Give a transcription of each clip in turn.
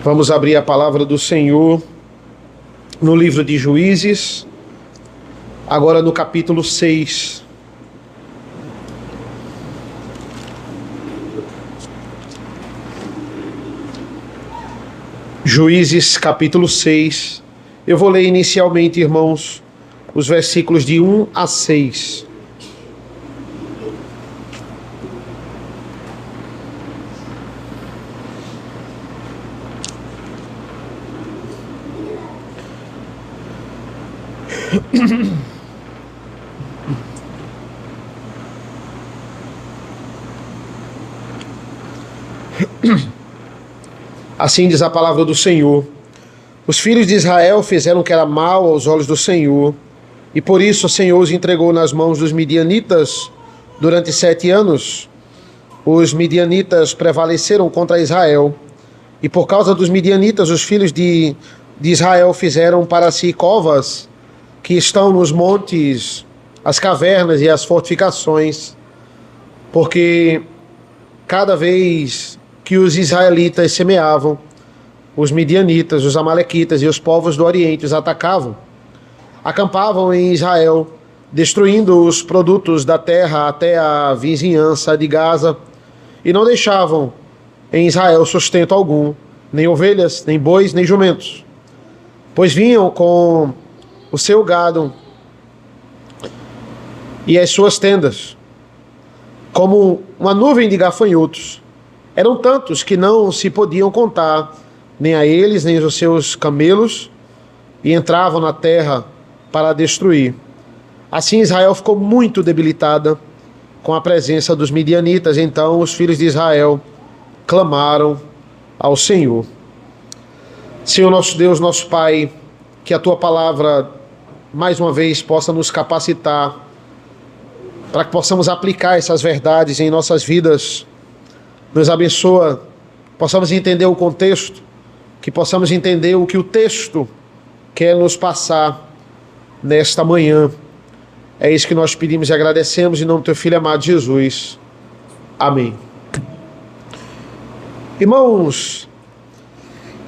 Vamos abrir a palavra do Senhor no livro de Juízes, agora no capítulo 6. Juízes, capítulo 6. Eu vou ler inicialmente, irmãos, os versículos de 1 a 6. Assim diz a palavra do Senhor: os filhos de Israel fizeram o que era mal aos olhos do Senhor, e por isso o Senhor os entregou nas mãos dos midianitas durante 7 anos. Os midianitas prevaleceram contra Israel, e por causa dos midianitas os filhos de Israel fizeram para si covas que estão nos montes, as cavernas e as fortificações, porque cada vez que os israelitas semeavam, os midianitas, os amalequitas e os povos do Oriente os atacavam, acampavam em Israel, destruindo os produtos da terra até a vizinhança de Gaza, e não deixavam em Israel sustento algum, nem ovelhas, nem bois, nem jumentos, pois vinham com o seu gado e as suas tendas, como uma nuvem de gafanhotos. Eram tantos que não se podiam contar, nem a eles, nem os seus camelos, e entravam na terra para a destruir. Assim Israel ficou muito debilitada com a presença dos midianitas. Então os filhos de Israel clamaram ao Senhor. Senhor nosso Deus, nosso Pai, que a Tua palavra mais uma vez possa nos capacitar para que possamos aplicar essas verdades em nossas vidas. Nos abençoa, possamos entender o contexto, que possamos entender o que o texto quer nos passar nesta manhã. É isso que nós pedimos e agradecemos em nome do Teu Filho amado Jesus. Amém. Irmãos,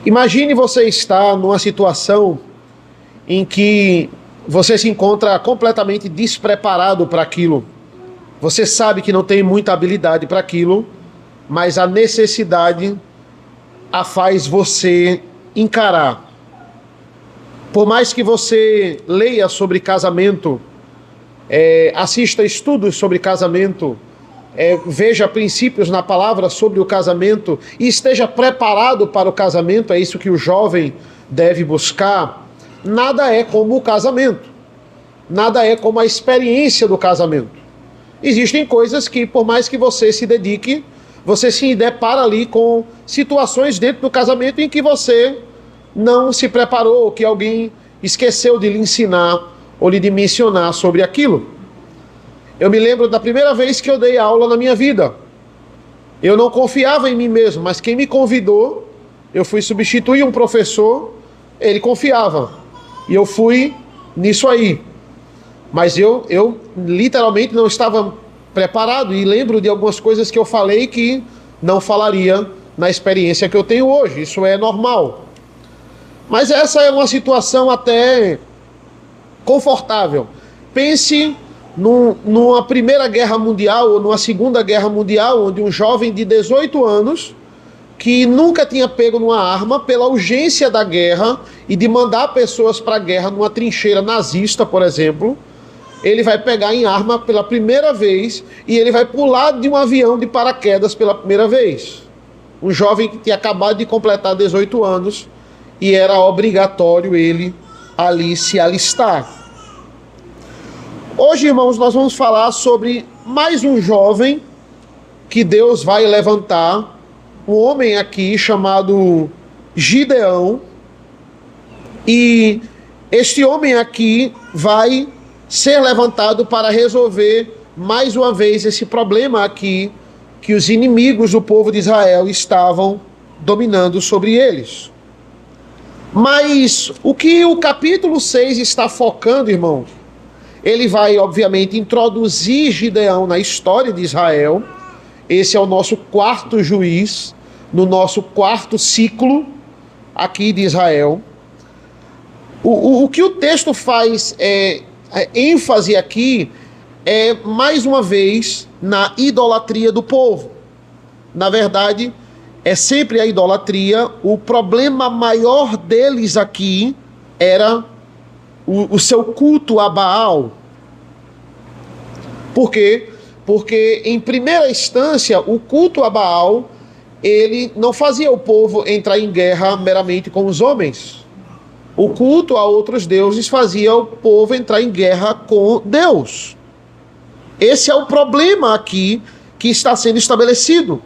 imagine você estar numa situação em que você se encontra completamente despreparado para aquilo. Você sabe que não tem muita habilidade para aquilo, mas a necessidade a faz você encarar. Por mais que você leia sobre casamento, assista estudos sobre casamento, veja princípios na palavra sobre o casamento e esteja preparado para o casamento, é isso que o jovem deve buscar. Nada é como o casamento, nada é como a experiência do casamento. Existem coisas que, por mais que você se dedique, você se depara ali com situações dentro do casamento em que você não se preparou, que alguém esqueceu de lhe ensinar ou lhe de mencionar sobre aquilo. Eu me lembro da primeira vez que eu dei aula na minha vida. Eu não confiava em mim mesmo, mas quem me convidou, eu fui substituir um professor, ele confiava. E eu fui nisso aí. Mas eu literalmente não estava preparado, e lembro de algumas coisas que eu falei que não falaria na experiência que eu tenho hoje. Isso é normal. Mas essa é uma situação até confortável. Pense numa Primeira Guerra Mundial ou numa Segunda Guerra Mundial, onde um jovem de 18 anos, que nunca tinha pego numa arma, pela urgência da guerra e de mandar pessoas para a guerra numa trincheira nazista, por exemplo, ele vai pegar em arma pela primeira vez e ele vai pular de um avião de paraquedas pela primeira vez. Um jovem que tinha acabado de completar 18 anos e era obrigatório ele ali se alistar. Hoje, irmãos, nós vamos falar sobre mais um jovem que Deus vai levantar, um homem aqui chamado Gideão, e este homem aqui vai ser levantado para resolver mais uma vez esse problema aqui que os inimigos do povo de Israel estavam dominando sobre eles. Mas o que o capítulo 6 está focando, irmãos, ele vai obviamente introduzir Gideão na história de Israel. Esse é o nosso quarto juiz, no nosso quarto ciclo, aqui de Israel. O que o texto faz ênfase aqui é, mais uma vez, na idolatria do povo. Na verdade, é sempre a idolatria. O problema maior deles aqui era o seu culto a Baal. Por quê? Porque, em primeira instância, o culto a Baal, ele não fazia o povo entrar em guerra meramente com os homens. O culto a outros deuses fazia o povo entrar em guerra com Deus. Esse é o problema aqui que está sendo estabelecido.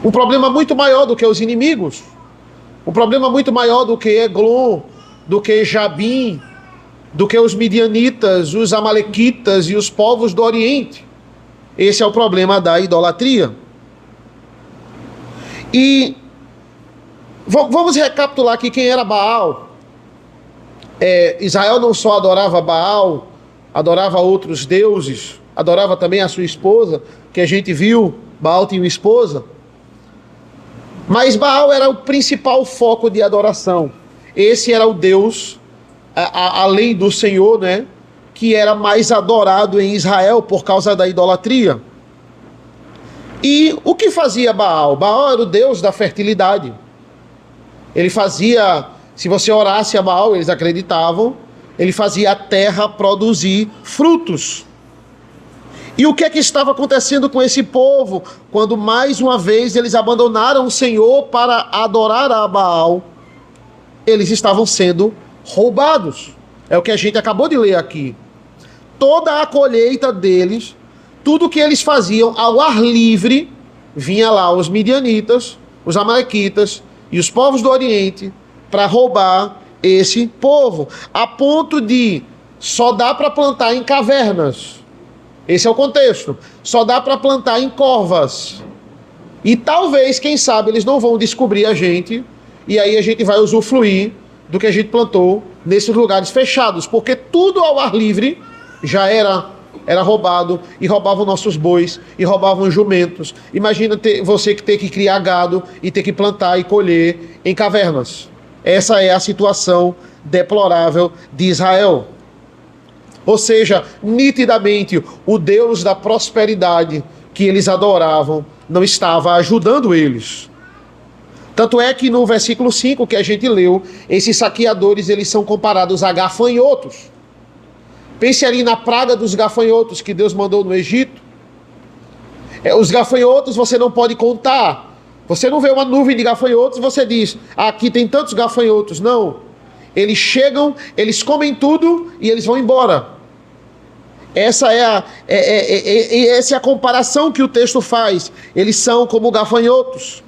Um problema muito maior do que os inimigos. Um problema muito maior do que Eglon, do que Jabim, do que os midianitas, os amalequitas e os povos do Oriente. Esse é o problema da idolatria. E vamos recapitular aqui quem era Baal. Israel não só adorava Baal, adorava outros deuses, adorava também a sua esposa, que a gente viu, Baal tinha uma esposa. Mas Baal era o principal foco de adoração. Esse era o Deus, além do Senhor, né, que era mais adorado em Israel por causa da idolatria. E o que fazia Baal? Baal era o Deus da fertilidade. Ele fazia, se você orasse a Baal, eles acreditavam, ele fazia a terra produzir frutos. E o que é que estava acontecendo com esse povo quando mais uma vez eles abandonaram o Senhor para adorar a Baal? Eles estavam sendo roubados. É o que a gente acabou de ler aqui. Toda a colheita deles, tudo que eles faziam ao ar livre, vinha lá os midianitas, os amalequitas e os povos do Oriente para roubar esse povo, a ponto de só dá para plantar em cavernas. Esse é o contexto. Só dá para plantar em covas. E talvez, quem sabe, eles não vão descobrir a gente, e aí a gente vai usufruir do que a gente plantou nesses lugares fechados, porque tudo ao ar livre já era roubado, e roubavam nossos bois, e roubavam jumentos. Imagina você que ter que criar gado, e ter que plantar e colher em cavernas. Essa é a situação deplorável de Israel. Ou seja, nitidamente, o Deus da prosperidade que eles adoravam não estava ajudando eles. Tanto é que no versículo 5 que a gente leu, esses saqueadores eles são comparados a gafanhotos. Pense ali na praga dos gafanhotos que Deus mandou no Egito. Os gafanhotos você não pode contar. Você não vê uma nuvem de gafanhotos e você diz, aqui tem tantos gafanhotos. Não. Eles chegam, eles comem tudo e eles vão embora. Essa é a comparação que o texto faz. Eles são como gafanhotos.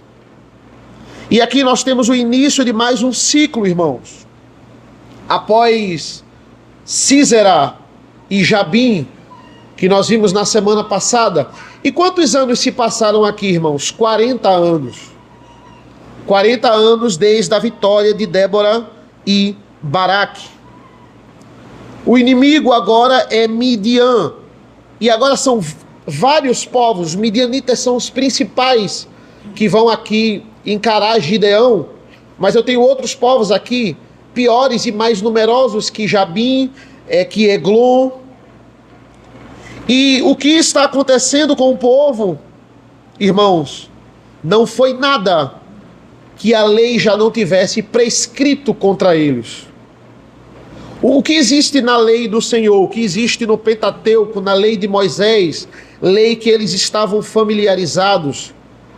E aqui nós temos o início de mais um ciclo, irmãos. Após Sísera e Jabim, que nós vimos na semana passada. E quantos anos se passaram aqui, irmãos? 40 anos. 40 anos desde a vitória de Débora e Baraque. O inimigo agora é Midian. E agora são vários povos. Os midianitas são os principais que vão aqui encarar Gideão. Mas eu tenho outros povos aqui, piores e mais numerosos que Jabim, que Eglon. E o que está acontecendo com o povo, irmãos, não foi nada que a lei já não tivesse prescrito contra eles. O que existe na lei do Senhor, o que existe no Pentateuco, na lei de Moisés, lei que eles estavam familiarizados,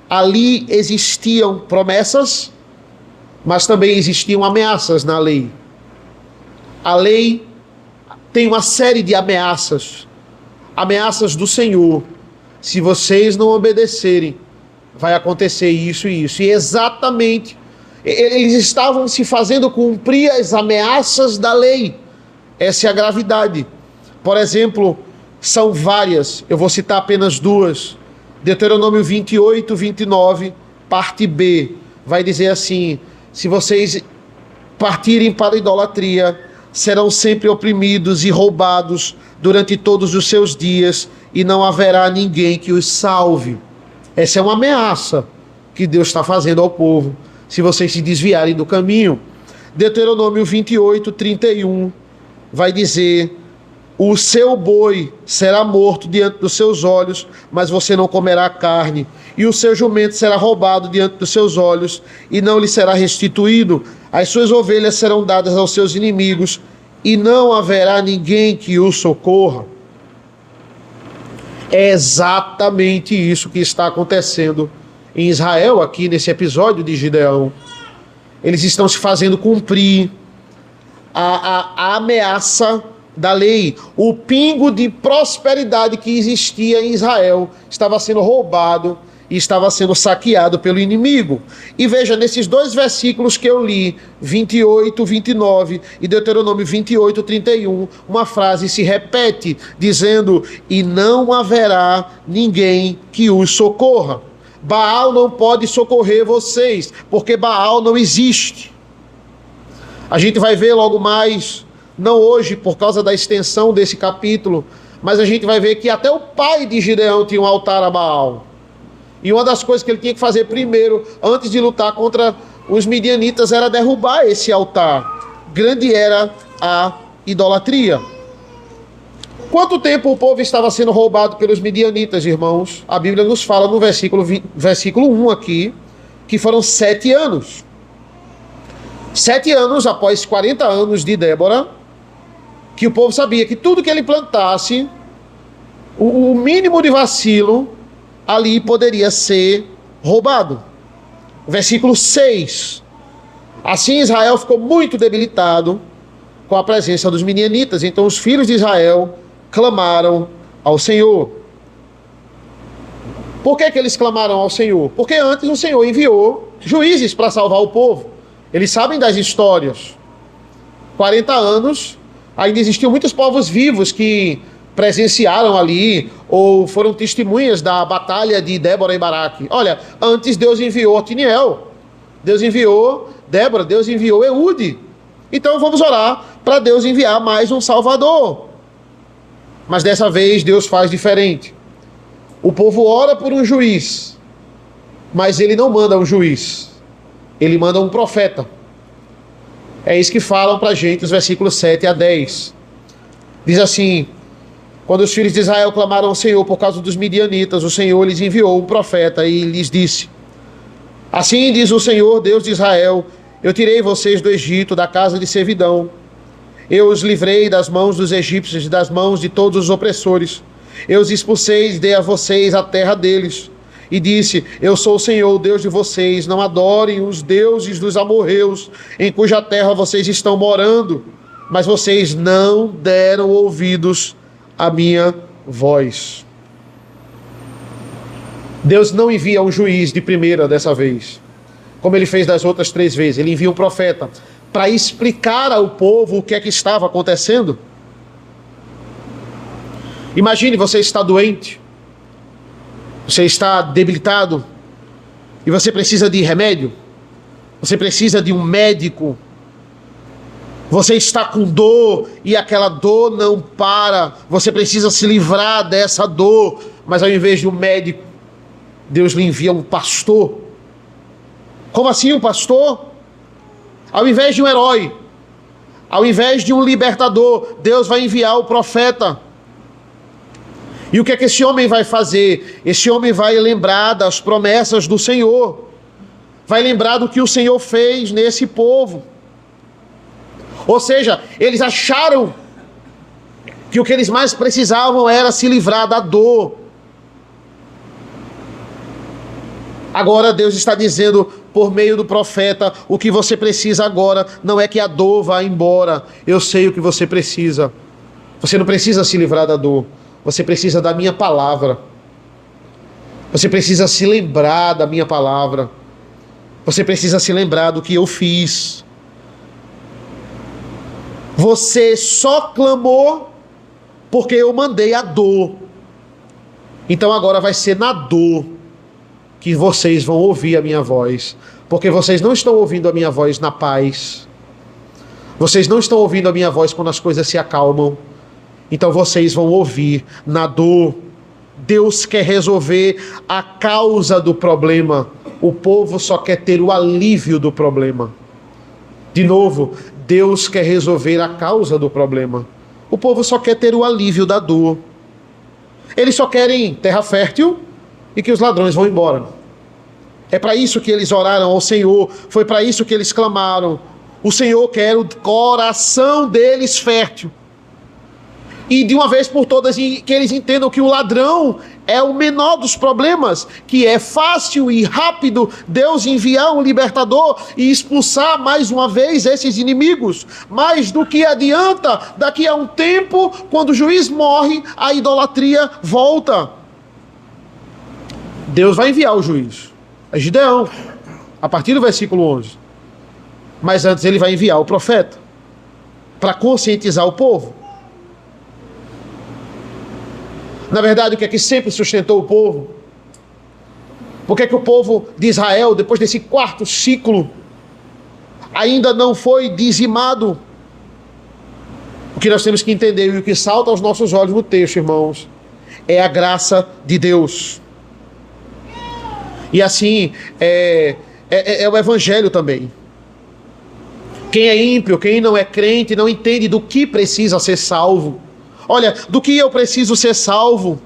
ali existiam promessas, mas também existiam ameaças na lei. A lei tem uma série de ameaças do Senhor. Se vocês não obedecerem, vai acontecer isso e isso. E exatamente, eles estavam se fazendo cumprir as ameaças da lei. Essa é a gravidade. Por exemplo, são várias, eu vou citar apenas duas. Deuteronômio 28, 29, parte B, vai dizer assim: se vocês partirem para a idolatria, serão sempre oprimidos e roubados durante todos os seus dias, e não haverá ninguém que os salve. Essa é uma ameaça que Deus está fazendo ao povo. se vocês se desviarem do caminho. Deuteronômio 28, 31 vai dizer: o seu boi será morto diante dos seus olhos, mas você não comerá carne. E o seu jumento será roubado diante dos seus olhos, e não lhe será restituído. As suas ovelhas serão dadas aos seus inimigos, e não haverá ninguém que o socorra. É exatamente isso que está acontecendo em Israel, aqui nesse episódio de Gideão. Eles estão se fazendo cumprir a ameaça da lei. O pingo de prosperidade que existia em Israel estava sendo roubado e estava sendo saqueado pelo inimigo. E veja, nesses dois versículos que eu li, 28, 29 e Deuteronômio 28, 31, uma frase se repete, dizendo: e não haverá ninguém que os socorra. Baal não pode socorrer vocês, porque Baal não existe. A gente vai ver logo mais, não hoje por causa da extensão desse capítulo, mas a gente vai ver que até o pai de Gideão tinha um altar a Baal. E uma das coisas que ele tinha que fazer primeiro, antes de lutar contra os midianitas, era derrubar esse altar. Grande era a idolatria. Quanto tempo o povo estava sendo roubado pelos midianitas, irmãos? A Bíblia nos fala no versículo 1 aqui, que foram 7 anos. 7 anos após 40 anos de Débora, que o povo sabia que tudo que ele plantasse, o mínimo de vacilo, ali poderia ser roubado. Versículo 6. Assim Israel ficou muito debilitado com a presença dos midianitas. Então os filhos de Israel clamaram ao Senhor. Por que eles clamaram ao Senhor? Porque antes o Senhor enviou juízes para salvar o povo. Eles sabem das histórias. 40 anos, ainda existiam muitos povos vivos que presenciaram ali ou foram testemunhas da batalha de Débora e Baraque. Olha, antes Deus enviou Otiniel, Deus enviou Débora, Deus enviou Eude. Então vamos orar para Deus enviar mais um Salvador. Mas dessa vez Deus faz diferente. O povo ora por um juiz, mas ele não manda um juiz, ele manda um profeta. É isso que falam para a gente os versículos 7 a 10. Diz assim: quando os filhos de Israel clamaram ao Senhor por causa dos midianitas, o Senhor lhes enviou um profeta e lhes disse: assim diz o Senhor, Deus de Israel, eu tirei vocês do Egito, da casa de servidão. Eu os livrei das mãos dos egípcios e das mãos de todos os opressores. Eu os expulsei e dei a vocês a terra deles. E disse: eu sou o Senhor, o Deus de vocês. Não adorem os deuses dos amorreus, em cuja terra vocês estão morando. Mas vocês não deram ouvidos à minha voz. Deus não envia um juiz de primeira dessa vez, como ele fez das outras 3 vezes. Ele envia um profeta para explicar ao povo o que é que estava acontecendo. Imagine, você está doente, você está debilitado, e você precisa de remédio, você precisa de um médico, você está com dor, e aquela dor não para, você precisa se livrar dessa dor, mas ao invés de um médico, Deus lhe envia um pastor. Como assim um pastor? Ao invés de um herói, ao invés de um libertador, Deus vai enviar o profeta. E o que é que esse homem vai fazer? Esse homem vai lembrar das promessas do Senhor, vai lembrar do que o Senhor fez nesse povo. Ou seja, eles acharam que o que eles mais precisavam era se livrar da dor. Agora Deus está dizendo por meio do profeta: o que você precisa agora não é que a dor vá embora. Eu sei o que você precisa. Você não precisa se livrar da dor. Você precisa da minha palavra. Você precisa se lembrar da minha palavra. Você precisa se lembrar do que eu fiz. Você só clamou porque eu mandei a dor. Então agora vai ser na dor que vocês vão ouvir a minha voz. Porque vocês não estão ouvindo a minha voz na paz. Vocês não estão ouvindo a minha voz quando as coisas se acalmam. Então vocês vão ouvir na dor Deus quer resolver a causa do problema. O povo só quer ter o alívio do problema. De novo, Deus quer resolver a causa do problema. O povo só quer ter o alívio da dor. Eles só querem terra fértil e que os ladrões vão embora. É para isso que eles oraram ao Senhor. Foi para isso que eles clamaram. O Senhor quer o coração deles fértil. E de uma vez por todas, que eles entendam que o ladrão é o menor dos problemas, que é fácil e rápido Deus enviar um libertador e expulsar mais uma vez esses inimigos. Mais do que adianta, daqui a um tempo, quando o juiz morre, a idolatria volta. Deus vai enviar o juiz. É Gideão, a partir do versículo 11. Mas antes ele vai enviar o profeta para conscientizar o povo. Na verdade, o que é que sempre sustentou o povo? Por que é que o povo de Israel, depois desse quarto ciclo, ainda não foi dizimado? O que nós temos que entender e o que salta aos nossos olhos no texto, irmãos, é a graça de Deus. E assim, é o evangelho também. Quem é ímpio, quem não é crente, não entende do que precisa ser salvo. Olha, do que eu preciso ser salvo?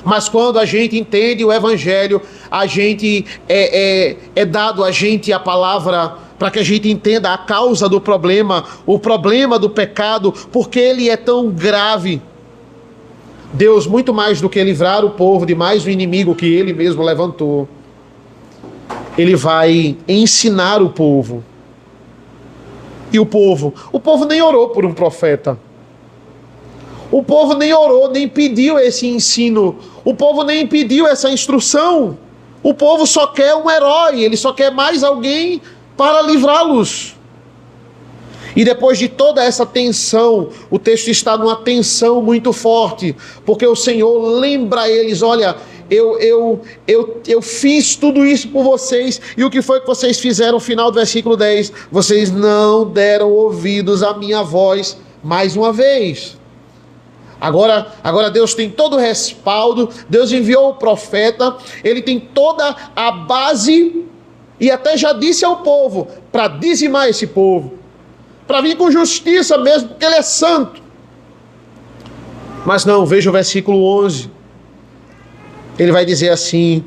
Mas quando a gente entende o evangelho, a gente é dado a gente a palavra para que a gente entenda a causa do problema, o problema do pecado, porque ele é tão grave. Deus, muito mais do que livrar o povo de mais um inimigo que ele mesmo levantou, ele vai ensinar o povo. E o povo nem orou por um profeta. O povo nem orou, nem pediu esse ensino. O povo nem pediu essa instrução. O povo só quer um herói, ele só quer mais alguém para livrá-los. E depois de toda essa tensão, o texto está numa tensão muito forte, porque o Senhor lembra a eles, olha, eu fiz tudo isso por vocês, e o que foi que vocês fizeram no final do versículo 10? Vocês não deram ouvidos à minha voz mais uma vez. Agora Deus tem todo o respaldo, Deus enviou o profeta, ele tem toda a base, e até já disse ao povo, para dizimar esse povo, para vir com justiça mesmo, porque ele é santo. Mas não, veja o versículo 11, ele vai dizer assim: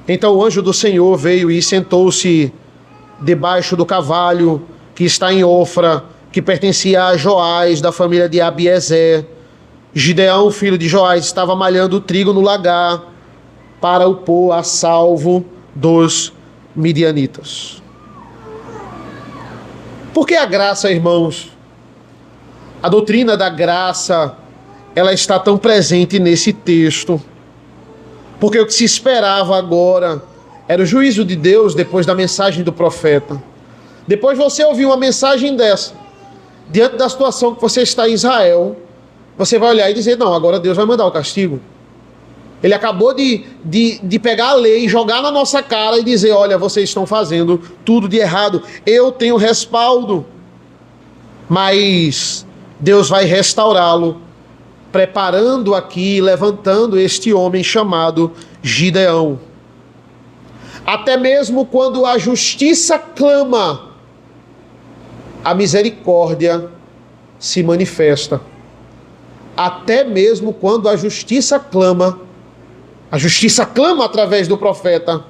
então o anjo do Senhor veio e sentou-se debaixo do cavalo que está em Ofra, que pertencia a Joás, da família de Abiezer. Gideão, filho de Joás, estava malhando o trigo no lagar para o pôr a salvo dos midianitas. Por que a graça, irmãos? A doutrina da graça, ela está tão presente nesse texto. Porque o que se esperava agora era o juízo de Deus depois da mensagem do profeta. Depois você ouvir uma mensagem dessa, diante da situação que você está em Israel, você vai olhar e dizer, não, agora Deus vai mandar o castigo. Ele acabou de pegar a lei, jogar na nossa cara e dizer, olha, vocês estão fazendo tudo de errado. Eu tenho respaldo. Mas Deus vai restaurá-lo, preparando aqui, levantando este homem chamado Gideão. Até mesmo quando a justiça clama, a misericórdia se manifesta. Até mesmo quando a justiça clama através do profeta,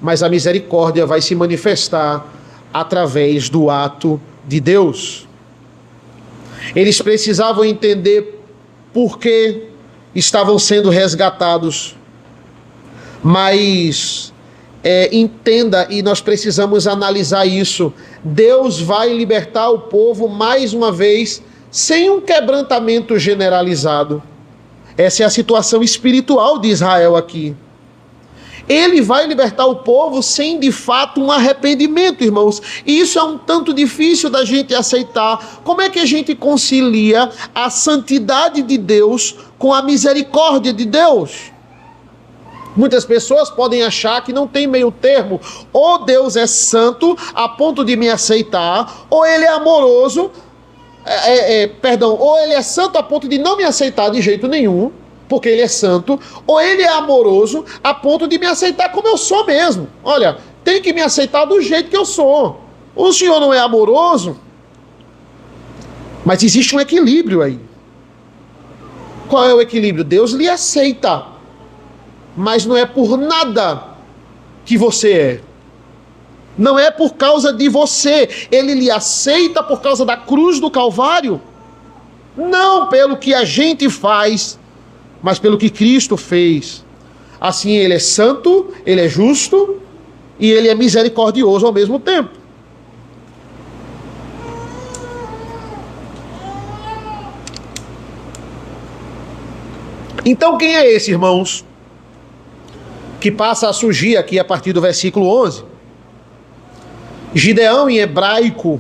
mas a misericórdia vai se manifestar através do ato de Deus. Eles precisavam entender por que estavam sendo resgatados, mas entenda, e nós precisamos analisar isso, Deus vai libertar o povo mais uma vez, sem um quebrantamento generalizado. Essa é a situação espiritual de Israel aqui. Ele vai libertar o povo sem de fato um arrependimento, irmãos. E isso é um tanto difícil da gente aceitar. Como é que a gente concilia a santidade de Deus com a misericórdia de Deus? Muitas pessoas podem achar que não tem meio termo. Ou Deus é santo a ponto de me aceitar, ou ele é amoroso, ou ele é santo a ponto de não me aceitar de jeito nenhum, porque ele é santo, ou ele é amoroso a ponto de me aceitar como eu sou mesmo. Olha, tem que me aceitar do jeito que eu sou. O Senhor não é amoroso, mas existe um equilíbrio aí. Qual é o equilíbrio? Deus lhe aceita, mas não é por nada que você é. Não é por causa de você. Ele lhe aceita por causa da cruz do Calvário. Não pelo que a gente faz, mas pelo que Cristo fez. Assim, ele é santo, ele é justo e ele é misericordioso ao mesmo tempo. Então, quem é esse, irmãos, que passa a surgir aqui a partir do versículo 11? Gideão, em hebraico,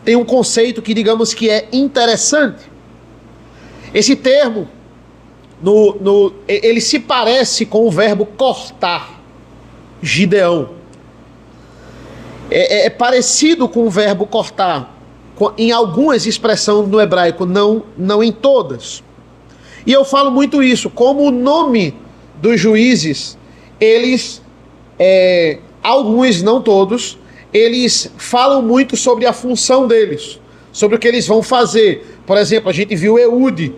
tem um conceito que, digamos, que é interessante. Esse termo, ele se parece com o verbo cortar, Gideão. É parecido com o verbo cortar, em algumas expressões no hebraico, não em todas. E eu falo muito isso, como o nome dos juízes, eles, alguns, não todos, eles falam muito sobre a função deles, sobre o que eles vão fazer. Por exemplo, a gente viu Eude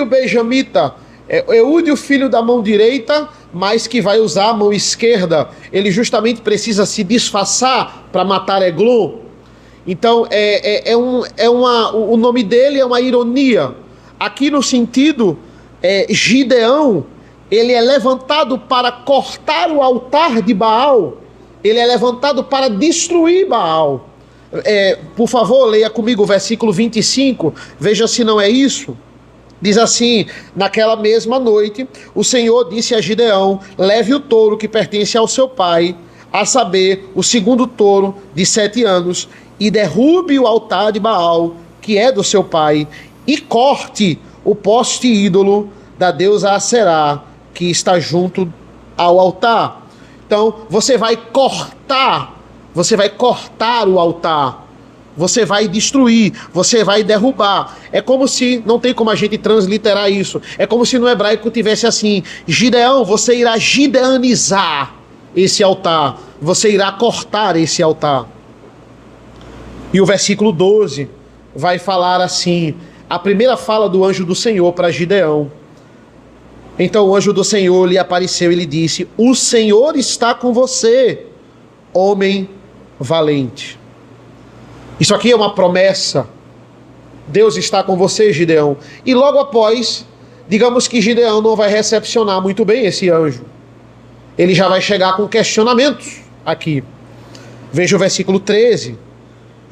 o benjamita, Eude o filho da mão direita, mas que vai usar a mão esquerda. Ele justamente precisa se disfarçar para matar Eglon. Então, o nome dele é uma ironia. Aqui no sentido, Gideão, ele é levantado para cortar o altar de Baal. Ele é levantado para destruir Baal. Por favor, leia comigo o versículo 25. Veja se não é isso. Diz assim: naquela mesma noite, o Senhor disse a Gideão: leve o touro que pertence ao seu pai, a saber, o segundo touro de 7 anos, e derrube o altar de Baal, que é do seu pai, e corte o poste ídolo da deusa Aserá, que está junto ao altar. Então, você vai cortar o altar, você vai destruir, você vai derrubar. É como se, não tem como a gente transliterar isso, é como se no hebraico tivesse assim: Gideão, você irá gideanizar esse altar, você irá cortar esse altar. E o versículo 12 vai falar assim, a primeira fala do anjo do Senhor para Gideão. Então o anjo do Senhor lhe apareceu e lhe disse: o Senhor está com você, homem valente. Isso aqui é uma promessa. Deus está com você, Gideão. E logo após, digamos que Gideão não vai recepcionar muito bem esse anjo. Ele já vai chegar com questionamentos aqui. Veja o versículo 13.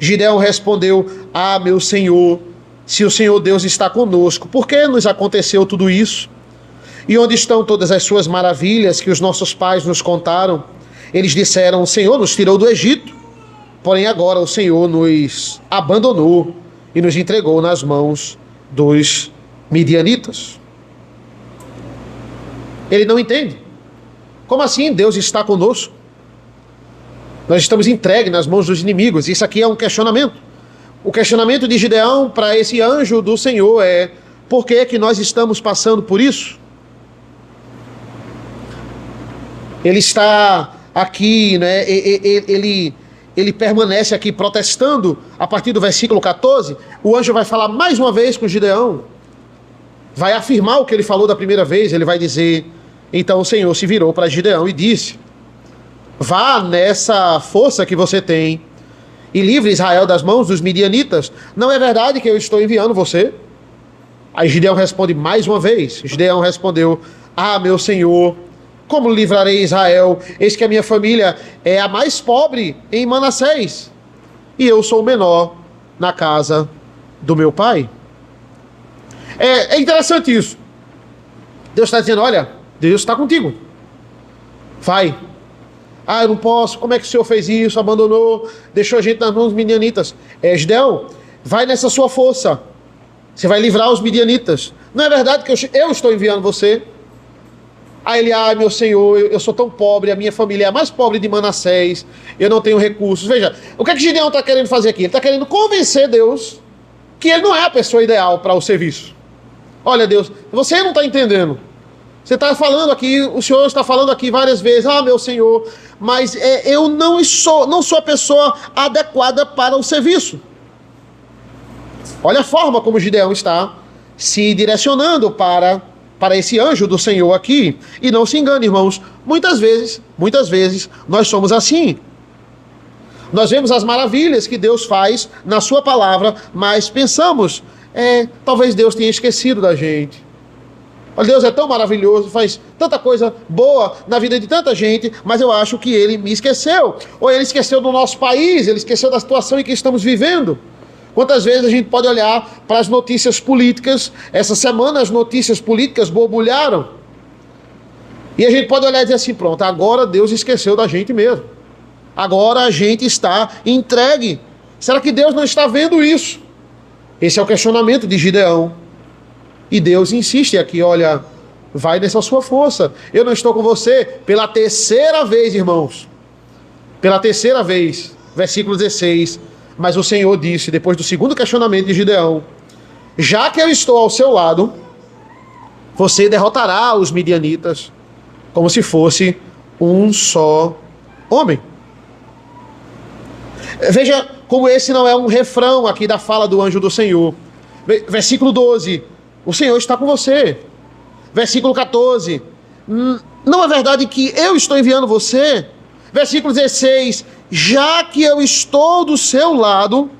Gideão respondeu: ah, meu Senhor, se o Senhor Deus está conosco, por que nos aconteceu tudo isso? E onde estão todas as suas maravilhas que os nossos pais nos contaram? Eles disseram: o Senhor nos tirou do Egito, porém agora o Senhor nos abandonou e nos entregou nas mãos dos midianitas. Ele não entende. Como assim Deus está conosco? Nós estamos entregues nas mãos dos inimigos. Isso aqui é um questionamento. O questionamento de Gideão para esse anjo do Senhor é: por que é que nós estamos passando por isso? Ele está aqui, né? Ele permanece aqui protestando. A partir do versículo 14, o anjo vai falar mais uma vez com Gideão. Vai afirmar o que ele falou da primeira vez. Ele vai dizer: então o Senhor se virou para Gideão e disse: vá nessa força que você tem e livre Israel das mãos dos midianitas. Não é verdade que eu estou enviando você? Aí Gideão responde mais uma vez. Gideão respondeu: ah, meu Senhor, como livrarei Israel? Eis que a minha família é a mais pobre em Manassés, e eu sou o menor na casa do meu pai. É interessante isso. Deus está dizendo: olha, Deus está contigo. Vai. Ah, eu não posso. Como é que o Senhor fez isso? Abandonou, deixou a gente nas mãos dos midianitas. Gideão, vai nessa sua força. Você vai livrar os midianitas. Não é verdade que eu estou enviando você? Aí ele: ah, meu Senhor, eu sou tão pobre, a minha família é a mais pobre de Manassés, eu não tenho recursos. Veja, o que Gideão está querendo fazer aqui? Ele está querendo convencer Deus que ele não é a pessoa ideal para o serviço. Olha, Deus, você não está entendendo. Você está falando aqui, o Senhor está falando aqui várias vezes, meu Senhor, mas eu não sou a pessoa adequada para o serviço. Olha a forma como Gideão está se direcionando para esse anjo do Senhor aqui. E não se engane, irmãos, muitas vezes, nós somos assim. Nós vemos as maravilhas que Deus faz na sua palavra, mas pensamos, talvez Deus tenha esquecido da gente. Olha, Deus é tão maravilhoso, faz tanta coisa boa na vida de tanta gente, mas eu acho que Ele me esqueceu. Ou Ele esqueceu do nosso país, Ele esqueceu da situação em que estamos vivendo. Quantas vezes a gente pode olhar para as notícias políticas, essa semana as notícias políticas borbulharam, e a gente pode olhar e dizer assim, pronto, agora Deus esqueceu da gente mesmo. Agora a gente está entregue. Será que Deus não está vendo isso? Esse é o questionamento de Gideão. E Deus insiste aqui, olha, vai nessa sua força. Eu não estou com você pela terceira vez, irmãos. Pela terceira vez, versículo 16. Mas o Senhor disse, depois do segundo questionamento de Gideão, já que eu estou ao seu lado, você derrotará os midianitas como se fosse um só homem. Veja como esse não é um refrão aqui da fala do anjo do Senhor. Versículo 12, o Senhor está com você. Versículo 14, não é verdade que eu estou enviando você? Versículo 16, já que eu estou do seu lado,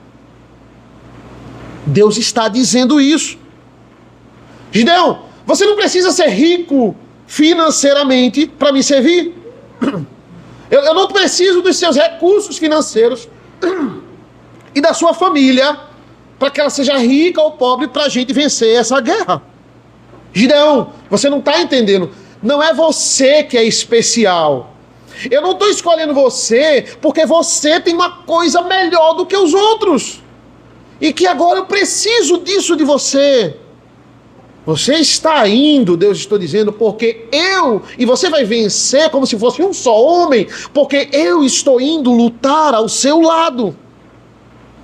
Deus está dizendo isso. Gideão, você não precisa ser rico financeiramente para me servir. Eu não preciso dos seus recursos financeiros e da sua família para que ela seja rica ou pobre para a gente vencer essa guerra. Gideão, você não está entendendo. Não é você que é especial. Eu não estou escolhendo você porque você tem uma coisa melhor do que os outros. E que agora eu preciso disso de você. Você está indo, Deus está dizendo, porque e você vai vencer como se fosse um só homem, porque eu estou indo lutar ao seu lado.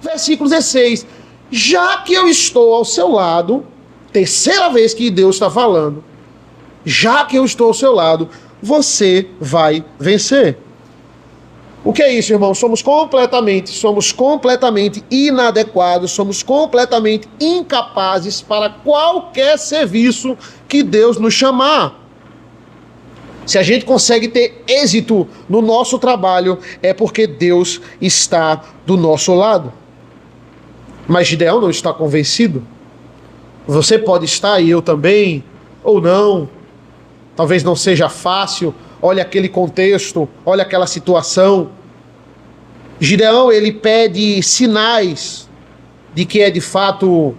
Versículo 16, já que eu estou ao seu lado, terceira vez que Deus está falando, já que eu estou ao seu lado, você vai vencer. O que é isso, irmão? Somos completamente inadequados, somos completamente incapazes para qualquer serviço que Deus nos chamar. Se a gente consegue ter êxito no nosso trabalho, é porque Deus está do nosso lado. Mas Gideão não está convencido. Você pode estar, e eu também, ou não. Talvez não seja fácil. Olha aquele contexto, olha aquela situação. Gideão, ele pede sinais de que é de fato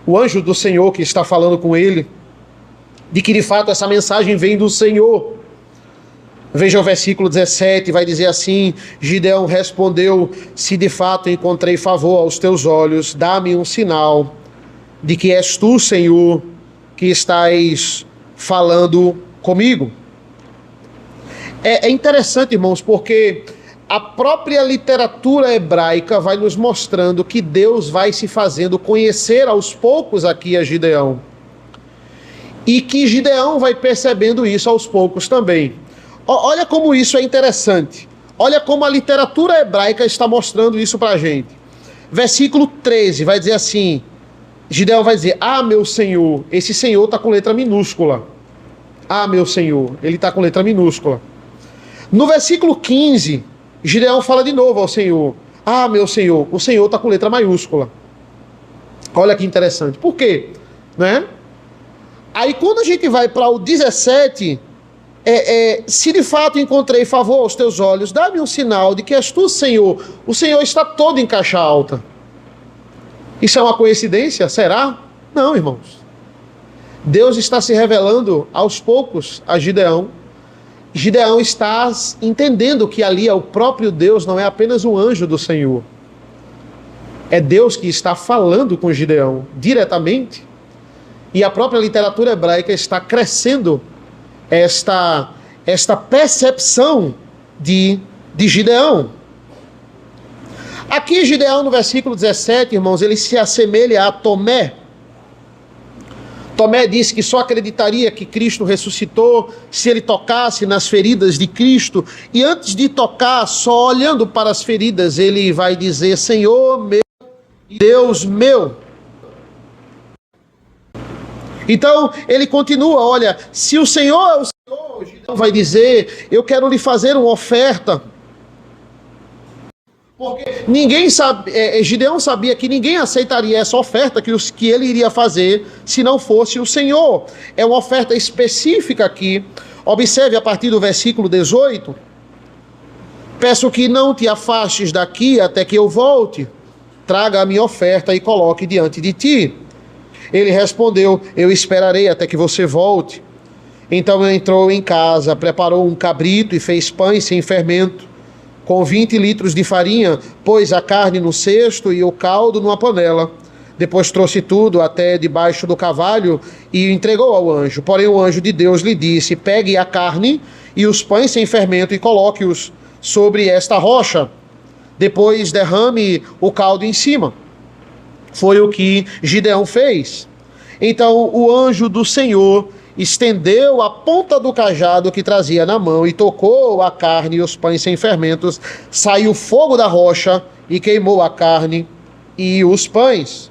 o anjo do Senhor que está falando com ele, de que de fato essa mensagem vem do Senhor. Veja o versículo 17, vai dizer assim, Gideão respondeu, se de fato encontrei favor aos teus olhos, dá-me um sinal de que és tu, Senhor, que estás falando comigo. É interessante, irmãos, porque a própria literatura hebraica vai nos mostrando que Deus vai se fazendo conhecer aos poucos aqui a Gideão. E que Gideão vai percebendo isso aos poucos também. Olha como isso é interessante. Olha como a literatura hebraica está mostrando isso para a gente. Versículo 13 vai dizer assim, Gideão vai dizer, meu Senhor, esse Senhor está com letra minúscula. Meu Senhor, ele está com letra minúscula. No versículo 15, Gideão fala de novo ao Senhor, meu Senhor, o Senhor está com letra maiúscula. Olha que interessante. Por quê? Né? Aí quando a gente vai para o 17, se de fato encontrei favor aos teus olhos, dá-me um sinal de que és tu, Senhor. O Senhor está todo em caixa alta. Isso é uma coincidência? Será? Não, irmãos. Deus está se revelando aos poucos a Gideão. Gideão está entendendo que ali é o próprio Deus, não é apenas um anjo do Senhor. É Deus que está falando com Gideão diretamente. E a própria literatura hebraica está crescendo esta percepção de Gideão. Aqui Gideão, no versículo 17, irmãos, ele se assemelha a Tomé. Tomé disse que só acreditaria que Cristo ressuscitou se ele tocasse nas feridas de Cristo. E antes de tocar, só olhando para as feridas, ele vai dizer: Senhor meu, Deus meu. Então, ele continua, olha, se o Senhor é o Senhor, Gideão vai dizer: eu quero lhe fazer uma oferta. Porque Gideão sabia que ninguém aceitaria essa oferta que ele iria fazer se não fosse o Senhor. É uma oferta específica aqui. Observe a partir do versículo 18. Peço que não te afastes daqui até que eu volte. Traga a minha oferta e coloque diante de ti. Ele respondeu: eu esperarei até que você volte. Então entrou em casa, preparou um cabrito e fez pães sem fermento, com 20 litros de farinha, pôs a carne no cesto e o caldo numa panela. Depois trouxe tudo até debaixo do carvalho e entregou ao anjo. Porém o anjo de Deus lhe disse: pegue a carne e os pães sem fermento e coloque-os sobre esta rocha. Depois derrame o caldo em cima. Foi o que Gideão fez. Então o anjo do Senhor estendeu a ponta do cajado que trazia na mão e tocou a carne e os pães sem fermentos. Saiu fogo da rocha e queimou a carne e os pães.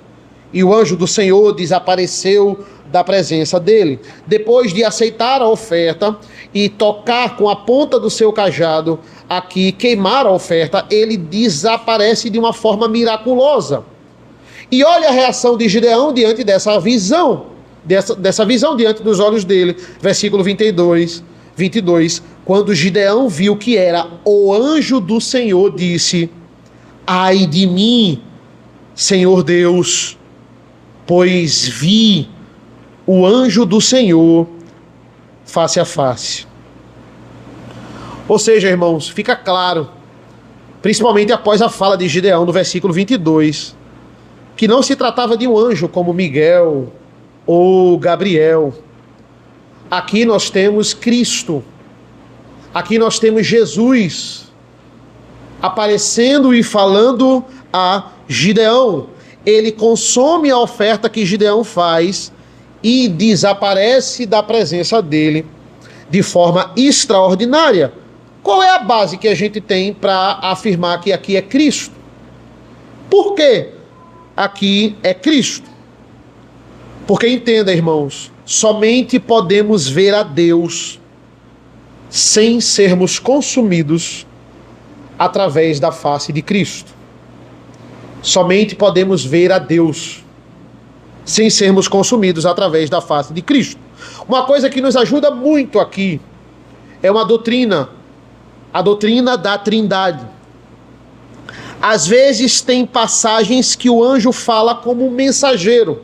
E o anjo do Senhor desapareceu da presença dele. Depois de aceitar a oferta e tocar com a ponta do seu cajado aqui, queimar a oferta, ele desaparece de uma forma miraculosa. E olha a reação de Gideão diante dessa visão. Dessa visão diante dos olhos dele. Versículo 22. Quando Gideão viu que era o anjo do Senhor, disse: ai de mim, Senhor Deus, pois vi o anjo do Senhor face a face. Ou seja, irmãos, fica claro, principalmente após a fala de Gideão no versículo 22, que não se tratava de um anjo como Miguel ou Gabriel. Aqui nós temos Cristo. Aqui nós temos Jesus aparecendo e falando a Gideão. Ele consome a oferta que Gideão faz e desaparece da presença dele de forma extraordinária. Qual é a base que a gente tem para afirmar que aqui é Cristo? Por que aqui é Cristo? Porque entenda, irmãos, somente podemos ver a Deus sem sermos consumidos através da face de Cristo. Somente podemos ver a Deus sem sermos consumidos através da face de Cristo. Uma coisa que nos ajuda muito aqui é uma doutrina, a doutrina da Trindade. Às vezes tem passagens que o anjo fala como um mensageiro.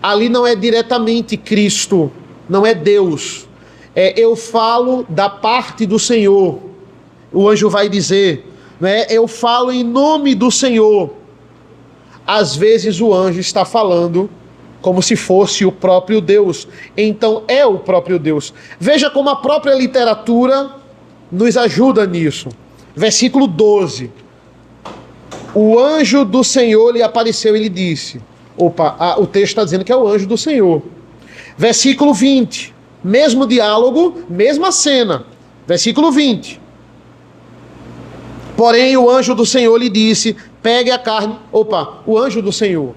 Ali não é diretamente Cristo, não é Deus. Eu falo da parte do Senhor. O anjo vai dizer, né? Eu falo em nome do Senhor. Às vezes o anjo está falando como se fosse o próprio Deus. Então é o próprio Deus. Veja como a própria literatura nos ajuda nisso. Versículo 12. O anjo do Senhor lhe apareceu e lhe disse... o texto está dizendo que é o anjo do Senhor. Versículo 20. Mesmo diálogo, mesma cena. Versículo 20. Porém o anjo do Senhor lhe disse: pegue a carne. O anjo do Senhor.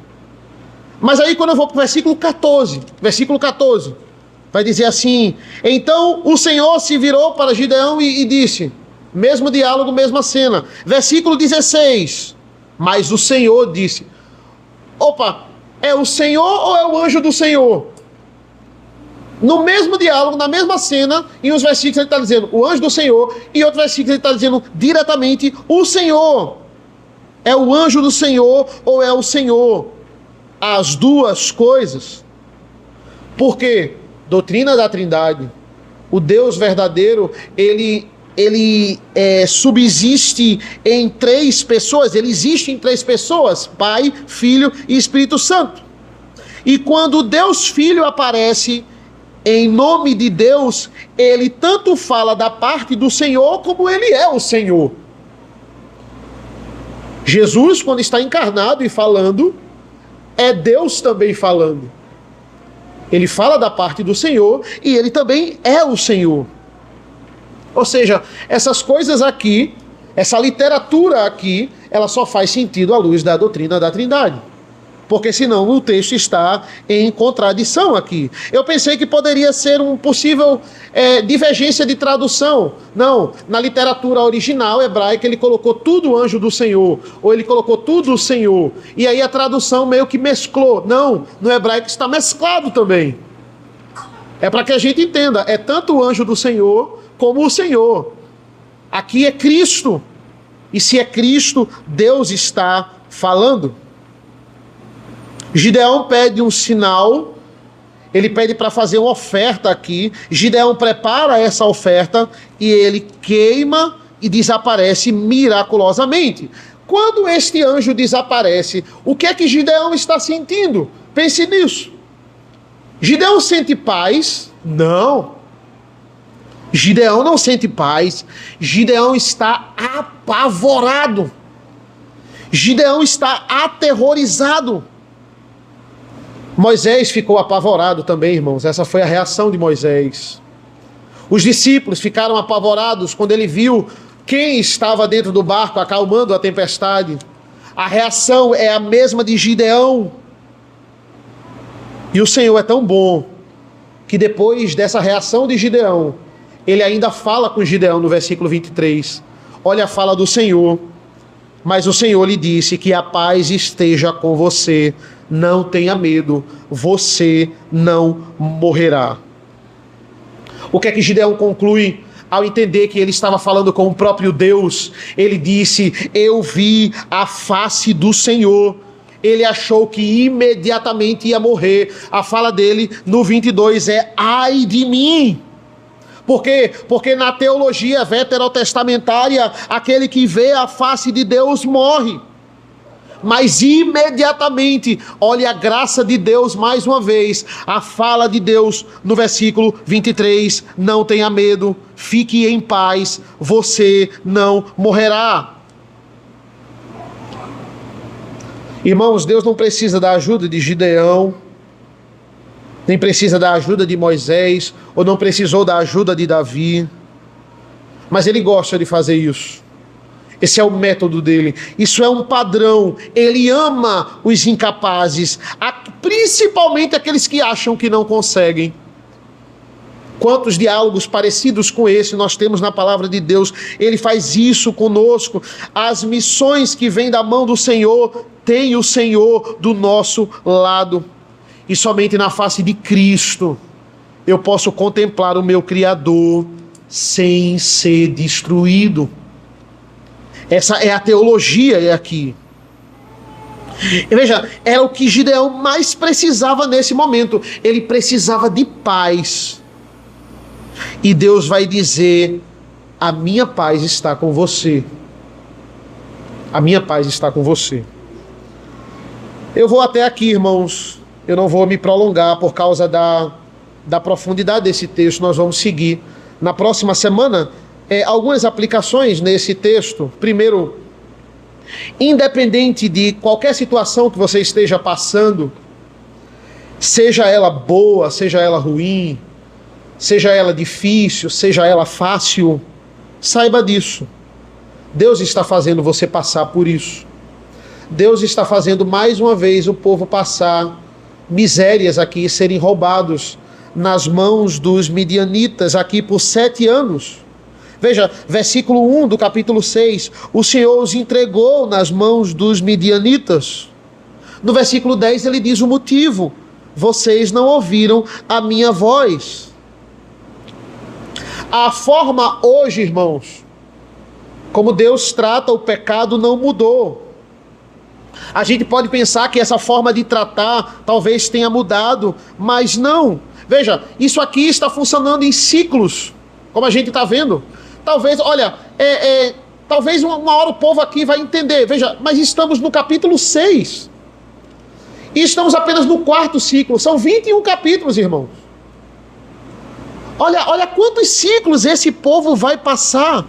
Mas aí quando eu vou para o versículo 14, vai dizer assim: então o Senhor se virou para Gideão e disse, mesmo diálogo, mesma cena. Versículo 16, mas o Senhor disse... é o Senhor ou é o anjo do Senhor? No mesmo diálogo, na mesma cena, em uns versículos ele está dizendo o anjo do Senhor, e em outro versículo ele está dizendo diretamente o Senhor. É o anjo do Senhor ou é o Senhor? As duas coisas. Por quê? Doutrina da Trindade. O Deus verdadeiro, ele subsiste em três pessoas. Ele existe em três pessoas: Pai, Filho e Espírito Santo. E quando Deus Filho aparece em nome de Deus, ele tanto fala da parte do Senhor como ele é o Senhor. Jesus, quando está encarnado e falando, é Deus também falando. Ele fala da parte do Senhor e ele também é o Senhor. Ou seja, essas coisas aqui, essa literatura aqui, ela só faz sentido à luz da doutrina da Trindade. Porque senão o texto está em contradição aqui. Eu pensei que poderia ser um possível divergência de tradução. Não, na literatura original hebraica ele colocou tudo anjo do Senhor, ou ele colocou tudo o Senhor. E aí a tradução meio que mesclou. Não, no hebraico está mesclado também. É para que a gente entenda, é tanto o anjo do Senhor como o Senhor. Aqui é Cristo. E se é Cristo, Deus está falando. Gideão pede um sinal, ele pede para fazer uma oferta aqui. Gideão prepara essa oferta e ele queima e desaparece miraculosamente. Quando este anjo desaparece, o que é que Gideão está sentindo? Pense nisso. Gideão sente paz? Não. Gideão não sente paz. Gideão está apavorado. Gideão está aterrorizado. Moisés ficou apavorado também, irmãos. Essa foi a reação de Moisés. Os discípulos ficaram apavorados quando ele viu quem estava dentro do barco acalmando a tempestade. A reação é a mesma de Gideão. E o Senhor é tão bom que depois dessa reação de Gideão, ele ainda fala com Gideão no versículo 23. Olha a fala do Senhor. Mas o Senhor lhe disse que a paz esteja com você. Não tenha medo, você não morrerá. O que é que Gideão conclui ao entender que ele estava falando com o próprio Deus? Ele disse: eu vi a face do Senhor. Ele achou que imediatamente ia morrer. A fala dele no 22 é: ai de mim. Por quê? Porque na teologia veterotestamentária, aquele que vê a face de Deus morre. Mas imediatamente, olha a graça de Deus mais uma vez, a fala de Deus no versículo 23, não tenha medo, fique em paz, você não morrerá. Irmãos, Deus não precisa da ajuda de Gideão, nem precisa da ajuda de Moisés, ou não precisou da ajuda de Davi, mas Ele gosta de fazer isso. Esse é o método dele, isso é um padrão. Ele ama os incapazes, principalmente aqueles que acham que não conseguem. Quantos diálogos parecidos com esse nós temos na palavra de Deus. Ele faz isso conosco. As missões que vêm da mão do Senhor, tem o Senhor do nosso lado. E somente na face de Cristo eu posso contemplar o meu Criador sem ser destruído. Essa é a teologia aqui. E veja, era o que Gideão mais precisava nesse momento. Ele precisava de paz. E Deus vai dizer: a minha paz está com você. A minha paz está com você. Eu vou até aqui, irmãos. Eu não vou me prolongar por causa da profundidade desse texto. Nós vamos seguir na próxima semana algumas aplicações nesse texto. Primeiro, independente de qualquer situação que você esteja passando, seja ela boa, seja ela ruim, seja ela difícil, seja ela fácil, saiba disso. Deus está fazendo você passar por isso. Deus está fazendo mais uma vez o povo passar misérias aqui, serem roubados nas mãos dos midianitas aqui por 7 anos. Veja, versículo 1 do capítulo 6, o Senhor os entregou nas mãos dos midianitas. No versículo 10 ele diz o motivo: vocês não ouviram a minha voz. A forma hoje, irmãos, como Deus trata o pecado não mudou. A gente pode pensar que essa forma de tratar talvez tenha mudado, mas não. Veja, isso aqui está funcionando em ciclos, como a gente está vendo. Talvez, olha, talvez uma hora o povo aqui vai entender. Veja, mas estamos no capítulo 6. E estamos apenas no 4º ciclo. São 21 capítulos, irmãos. Olha quantos ciclos esse povo vai passar.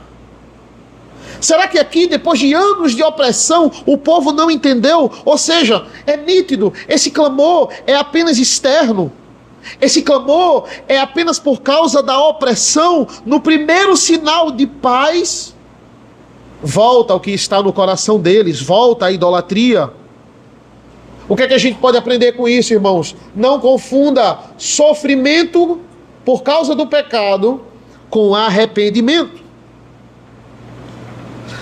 Será que aqui, depois de anos de opressão, o povo não entendeu? Ou seja, é nítido, esse clamor é apenas externo. Esse clamor é apenas por causa da opressão. No primeiro sinal de paz, volta ao que está no coração deles, volta à idolatria. O que é que a gente pode aprender com isso, irmãos? Não confunda sofrimento por causa do pecado com arrependimento.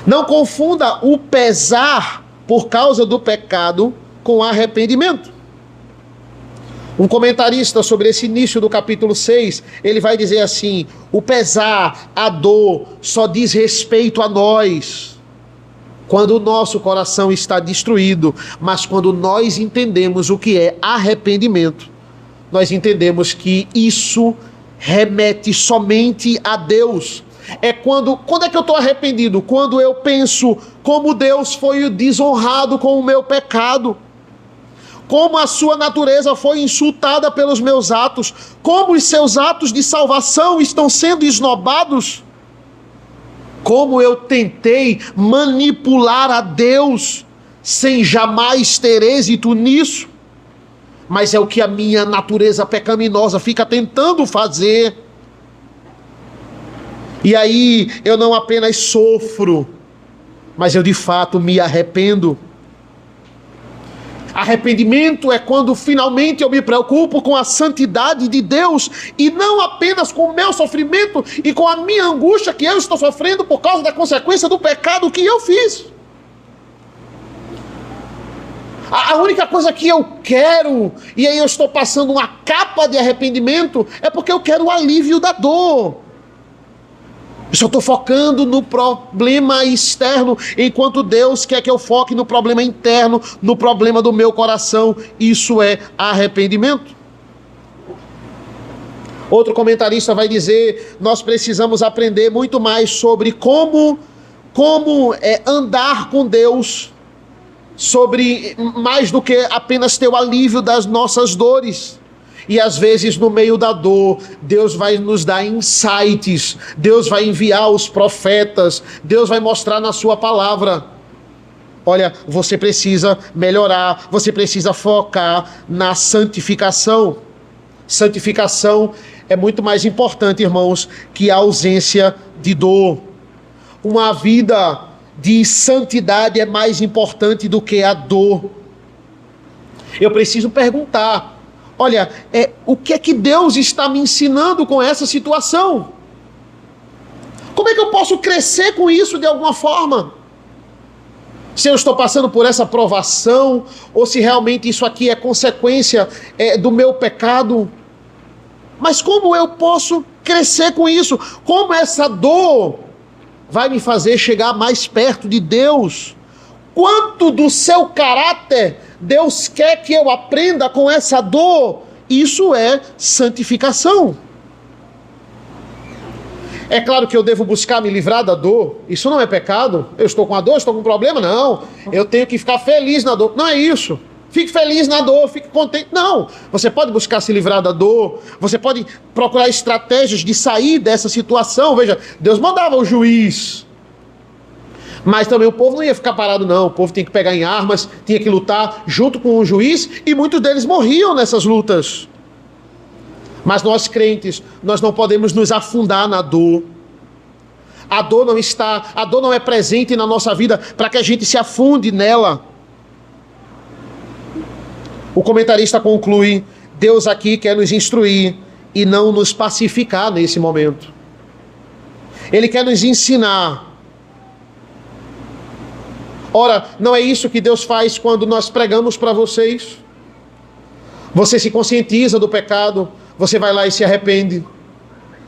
Não confunda o pesar por causa do pecado com arrependimento. Um comentarista sobre esse início do capítulo 6, ele vai dizer assim: o pesar, a dor, só diz respeito a nós quando o nosso coração está destruído, mas quando nós entendemos o que é arrependimento, nós entendemos que isso remete somente a Deus. É quando é que eu estou arrependido? Quando eu penso como Deus foi desonrado com o meu pecado, como a sua natureza foi insultada pelos meus atos, como os seus atos de salvação estão sendo esnobados, como eu tentei manipular a Deus sem jamais ter êxito nisso, mas é o que a minha natureza pecaminosa fica tentando fazer. E aí eu não apenas sofro, mas eu de fato me arrependo. Arrependimento é quando finalmente eu me preocupo com a santidade de Deus e não apenas com o meu sofrimento e com a minha angústia que eu estou sofrendo por causa da consequência do pecado que eu fiz. A única coisa que eu quero, e aí eu estou passando uma capa de arrependimento, é porque eu quero o alívio da dor. Eu só estou focando no problema externo, enquanto Deus quer que eu foque no problema interno, no problema do meu coração. Isso é arrependimento. Outro comentarista vai dizer: nós precisamos aprender muito mais sobre como andar com Deus, sobre mais do que apenas ter o alívio das nossas dores. E às vezes no meio da dor, Deus vai nos dar insights, Deus vai enviar os profetas, Deus vai mostrar na sua palavra: olha, você precisa melhorar, você precisa focar na santificação. Santificação é muito mais importante, irmãos, que a ausência de dor. Uma vida de santidade é mais importante do que a dor. Eu preciso perguntar: olha, o que é que Deus está me ensinando com essa situação? Como é que eu posso crescer com isso de alguma forma? Se eu estou passando por essa provação, ou se realmente isso aqui é consequência do meu pecado. Mas como eu posso crescer com isso? Como essa dor vai me fazer chegar mais perto de Deus? Quanto do seu caráter Deus quer que eu aprenda com essa dor? Isso é santificação. É claro que eu devo buscar me livrar da dor. Isso não é pecado. Eu estou com a dor, estou com um problema. Não, eu tenho que ficar feliz na dor. Não é isso. Fique feliz na dor, fique contente. Não, você pode buscar se livrar da dor. Você pode procurar estratégias de sair dessa situação. Veja, Deus mandava o juiz, mas também o povo não ia ficar parado, não. O povo tinha que pegar em armas, tinha que lutar junto com o juiz, e muitos deles morriam nessas lutas. Mas nós crentes, nós não podemos nos afundar na dor. A dor não é presente na nossa vida para que a gente se afunde nela. O comentarista conclui: Deus aqui quer nos instruir e não nos pacificar nesse momento. Ele quer nos ensinar. Ora, não é isso que Deus faz quando nós pregamos para vocês? Você se conscientiza do pecado, você vai lá e se arrepende.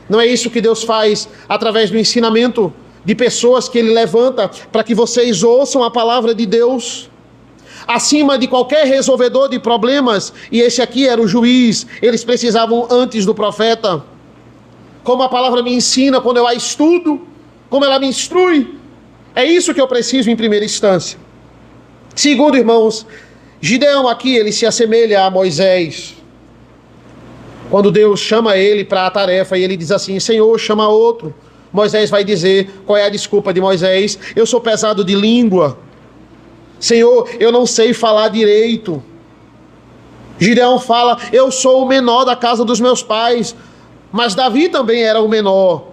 Não é isso que Deus faz através do ensinamento de pessoas que Ele levanta para que vocês ouçam a palavra de Deus? Acima de qualquer resolvedor de problemas, e esse aqui era o juiz, eles precisavam antes do profeta. Como a palavra me ensina quando eu a estudo, como ela me instrui, é isso que eu preciso em primeira instância. Segundo, irmãos, Gideão aqui, ele se assemelha a Moisés. Quando Deus chama ele para a tarefa e ele diz assim: Senhor, chama outro. Moisés vai dizer, qual é a desculpa de Moisés? Eu sou pesado de língua. Senhor, eu não sei falar direito. Gideão fala: eu sou o menor da casa dos meus pais, mas Davi também era o menor.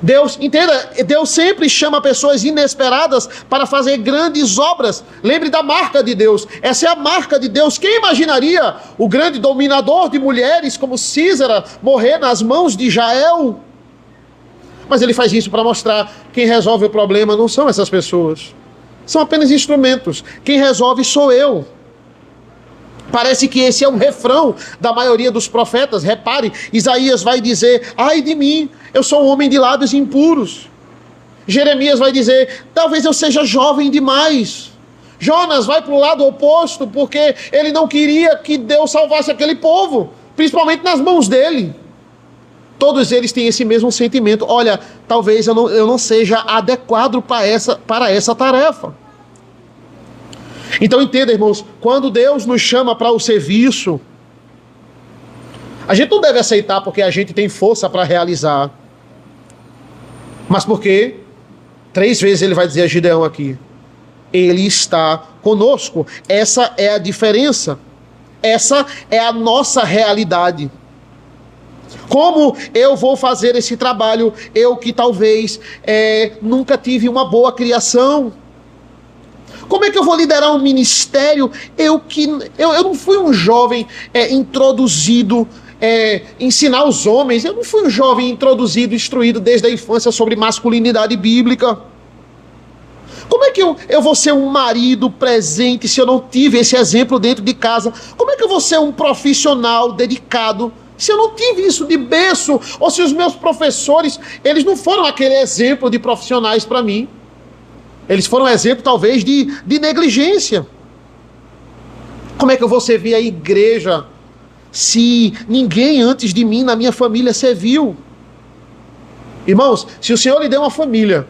Deus, entenda, Deus sempre chama pessoas inesperadas para fazer grandes obras. Lembre da marca de Deus. Essa é a marca de Deus. Quem imaginaria o grande dominador de mulheres como Císara morrer nas mãos de Jael? Mas ele faz isso para mostrar: quem resolve o problema não são essas pessoas, são apenas instrumentos. Quem resolve sou eu. Parece que esse é um refrão da maioria dos profetas. Repare, Isaías vai dizer: ai de mim, eu sou um homem de lábios impuros. Jeremias vai dizer: talvez eu seja jovem demais. Jonas vai para o lado oposto, porque ele não queria que Deus salvasse aquele povo, principalmente nas mãos dele. Todos eles têm esse mesmo sentimento: olha, talvez eu não seja adequado para essa tarefa. Então entenda, irmãos, quando Deus nos chama para o serviço, a gente não deve aceitar porque a gente tem força para realizar, mas porque 3 vezes ele vai dizer a Gideão aqui: ele está conosco. Essa é a diferença, essa é a nossa realidade. Como eu vou fazer esse trabalho, eu que talvez nunca tive uma boa criação? Como é que eu vou liderar um ministério? Eu não fui um jovem introduzido, ensinar os homens. Eu não fui um jovem introduzido, instruído desde a infância sobre masculinidade bíblica. Como é que eu vou ser um marido presente se eu não tive esse exemplo dentro de casa? Como é que eu vou ser um profissional dedicado se eu não tive isso de berço? Ou se os meus professores, eles não foram aquele exemplo de profissionais para mim? Eles foram um exemplo, talvez, de negligência. Como é que eu vou servir a igreja se ninguém antes de mim, na minha família, serviu? Irmãos, se o Senhor lhe deu uma família,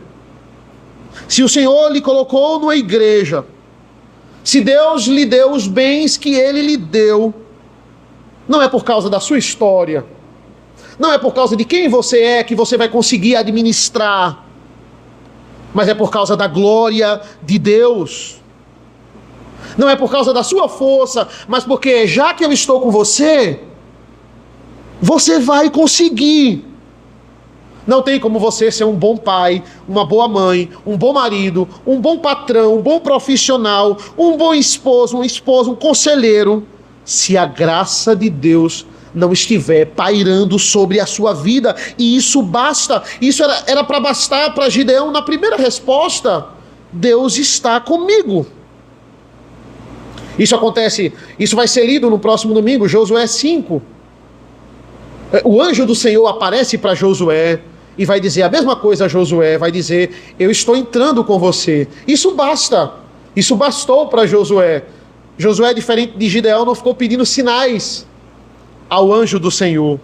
se o Senhor lhe colocou numa igreja, se Deus lhe deu os bens que Ele lhe deu, não é por causa da sua história, não é por causa de quem você é que você vai conseguir administrar, mas é por causa da glória de Deus. Não é por causa da sua força, mas porque já que eu estou com você, você vai conseguir. Não tem como você ser um bom pai, uma boa mãe, um bom marido, um bom patrão, um bom profissional, um bom esposo, um conselheiro, se a graça de Deus não estiver pairando sobre a sua vida. E isso basta. Isso era para bastar para Gideão na primeira resposta: Deus está comigo. Isso acontece, isso vai ser lido no próximo domingo, Josué 5. O anjo do Senhor aparece para Josué e vai dizer a mesma coisa a Josué, vai dizer: eu estou entrando com você. Isso basta. Isso bastou para Josué. Josué, diferente de Gideão, não ficou pedindo sinais ao anjo do Senhor.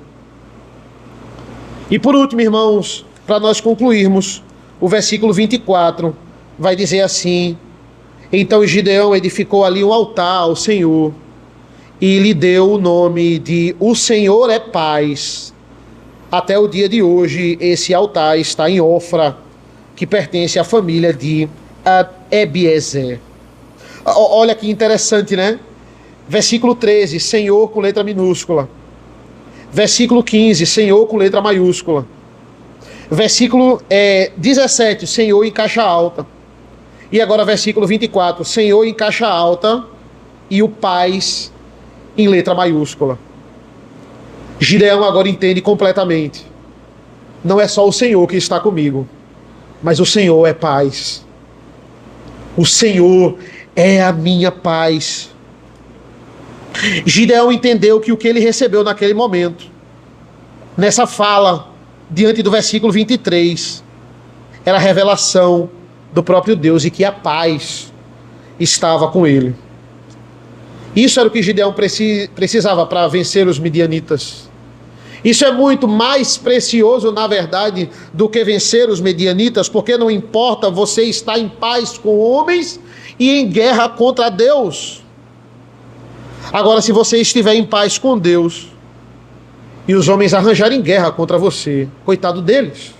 E por último, irmãos, para nós concluirmos, o versículo 24 vai dizer assim: então Gideão edificou ali um altar ao Senhor e lhe deu o nome de O Senhor é Paz. Até o dia de hoje, esse altar está em Ofra, que pertence à família de Ebiezer. Olha que interessante, né? Versículo 13, Senhor com letra minúscula. Versículo 15, Senhor com letra maiúscula. Versículo 17, Senhor em caixa alta. E agora versículo 24, Senhor em caixa alta e o Paz em letra maiúscula. Gideão agora entende completamente: não é só o Senhor que está comigo, mas o Senhor é paz. O Senhor é a minha paz. Gideão entendeu que o que ele recebeu naquele momento, nessa fala, diante do versículo 23, era a revelação do próprio Deus e que a paz estava com ele. Isso era o que Gideão precisava para vencer os midianitas. Isso é muito mais precioso, na verdade, do que vencer os midianitas, porque não importa você estar em paz com homens e em guerra contra Deus. Agora, se você estiver em paz com Deus e os homens arranjarem guerra contra você, coitado deles,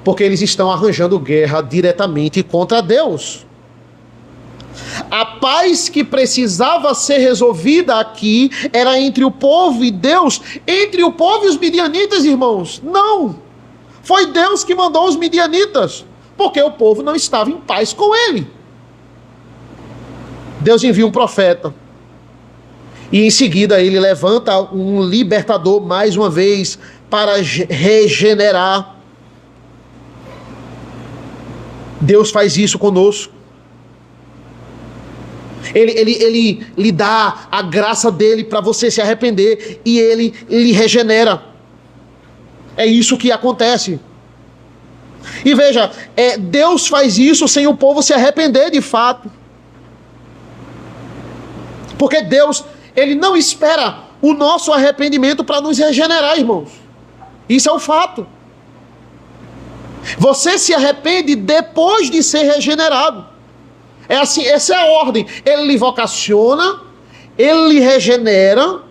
porque eles estão arranjando guerra diretamente contra Deus. A paz que precisava ser resolvida aqui era entre o povo e Deus, entre o povo e os midianitas, irmãos. Não! Foi Deus que mandou os midianitas, porque o povo não estava em paz com ele. Deus envia um profeta, e em seguida ele levanta um libertador mais uma vez para regenerar. Deus faz isso conosco. Ele lhe dá a graça dele para você se arrepender, e ele lhe regenera. É isso que acontece. E veja, Deus faz isso sem o povo se arrepender de fato. Porque Deus, ele não espera o nosso arrependimento para nos regenerar, irmãos. Isso é um fato. Você se arrepende depois de ser regenerado. É assim, essa é a ordem. Ele lhe vocaciona, ele lhe regenera,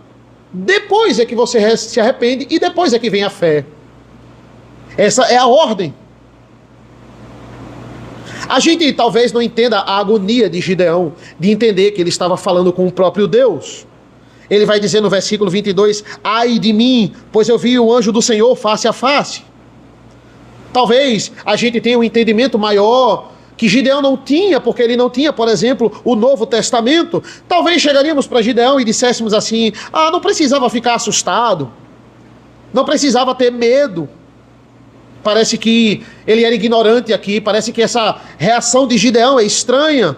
depois é que você se arrepende e depois é que vem a fé. Essa é a ordem. A gente talvez não entenda a agonia de Gideão, de entender que ele estava falando com o próprio Deus. Ele vai dizer no versículo 22, ai de mim, pois eu vi o anjo do Senhor face a face. Talvez a gente tenha um entendimento maior que Gideão não tinha, porque ele não tinha, por exemplo, o Novo Testamento. Talvez chegaríamos para Gideão e disséssemos assim, não precisava ficar assustado, não precisava ter medo. Parece que ele era ignorante aqui, parece que essa reação de Gideão é estranha,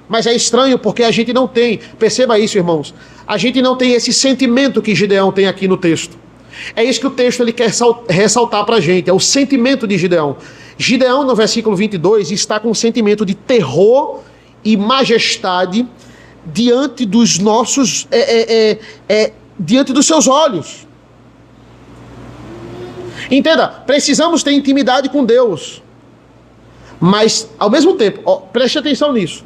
mas é estranho porque a gente não tem, perceba isso, irmãos, a gente não tem esse sentimento que Gideão tem aqui no texto. É isso que o texto ele quer ressaltar para a gente, é o sentimento de Gideão. Gideão, no versículo 22, está com um sentimento de terror e majestade diante dos nossos, diante dos seus olhos. Entenda, precisamos ter intimidade com Deus, mas ao mesmo tempo, preste atenção nisso,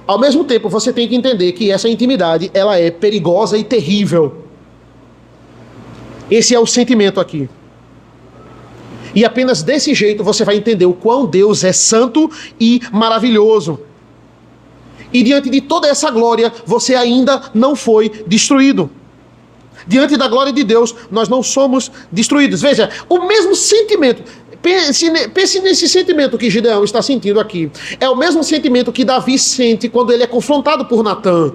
ao mesmo tempo você tem que entender que essa intimidade, ela é perigosa e terrível. Esse é o sentimento aqui. E apenas desse jeito você vai entender o quão Deus é santo e maravilhoso. E diante de toda essa glória, você ainda não foi destruído. Diante da glória de Deus, nós não somos destruídos. Veja, o mesmo sentimento, pense nesse sentimento que Gideão está sentindo aqui. É o mesmo sentimento que Davi sente quando ele é confrontado por Natã.